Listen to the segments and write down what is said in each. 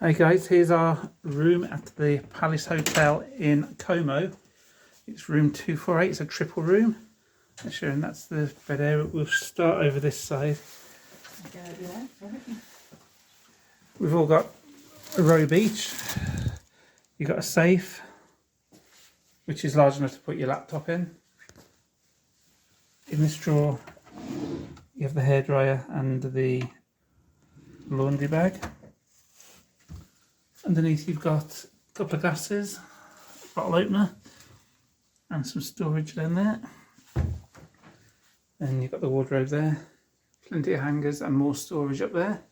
Hi guys, here's our room at the Palace Hotel in Como. It's room 248, it's a triple room. Sharon, that's the bed area. We'll start over this side. We've all got a robe each. You've got a safe, which is large enough to put your laptop in. In this drawer, you have the hairdryer and the laundry bag. Underneath you've got a couple of glasses, bottle opener, and some storage down there. And you've got the wardrobe there, plenty of hangers and more storage up there.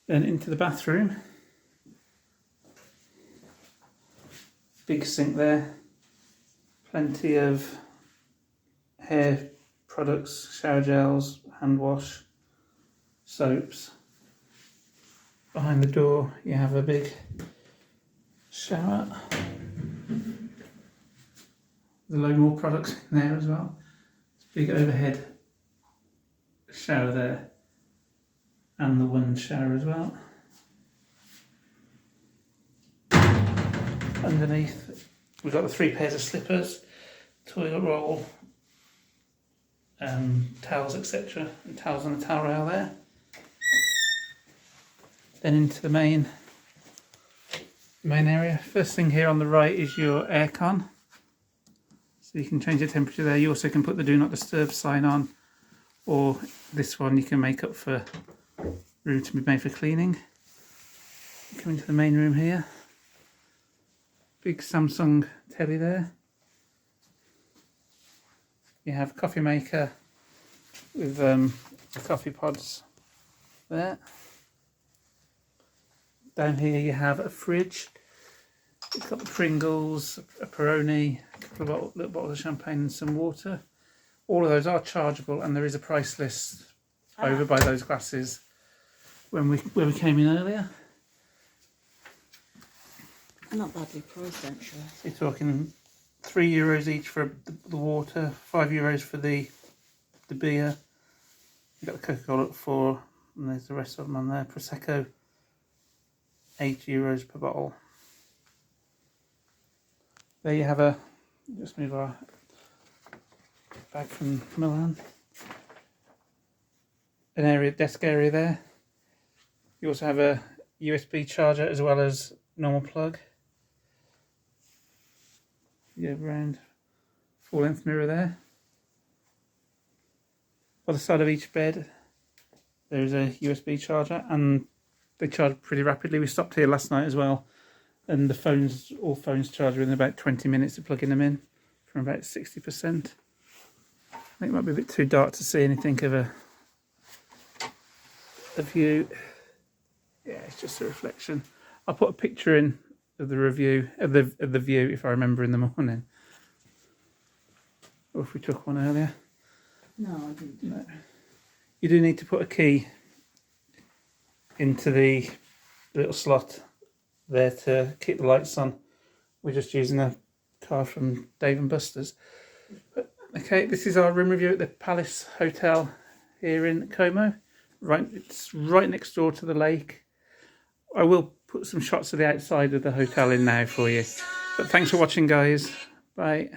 Then into the bathroom. Big sink there, plenty of hair products, shower gels, hand wash, soaps. Behind the door you have a big shower. There's a load more products in there as well. It's a big overhead shower there and the one shower as well. Underneath we've got the 3 pairs of slippers, toilet roll, towels etc. and towels on the towel rail there. Then into the main area. First thing here on the right is your aircon. So you can change the temperature there. You also can put the do not disturb sign on, or this one you can make up for room to be made for cleaning. Come into the main room here. Big Samsung telly there. You have a coffee maker with coffee pods there. Down here you have a fridge. It's got the Pringles, a Peroni, a couple of little bottles of champagne and some water. All of those are chargeable, and there is a price list over by those glasses when we came in earlier. Not badly priced actually. So you're talking €3 each for the water, €5 for the beer. You've got the Coca-Cola at 4, and there's the rest of them on there. Prosecco, €8 per bottle. There you have just move our bag from Milan. Desk area there. You also have a USB charger as well as normal plug. You have around full length mirror there. By the side of each bed there is a USB charger, and they charge pretty rapidly. We stopped here last night as well, and all phones charge within about 20 minutes of plugging them in, from about 60%. I think it might be a bit too dark to see anything of a view. Yeah, it's just a reflection. I'll put a picture in of the review of the view if I remember in the morning, or if we took one earlier. No, I didn't. No. You do need to put a key into the little slot there to keep the lights on. We're just using a card from Dave & Buster's. But, okay, this is our room review at the Palace Hotel here in Como. It's right next door to the lake. I will put some shots of the outside of the hotel in now for you. But thanks for watching, guys. Bye.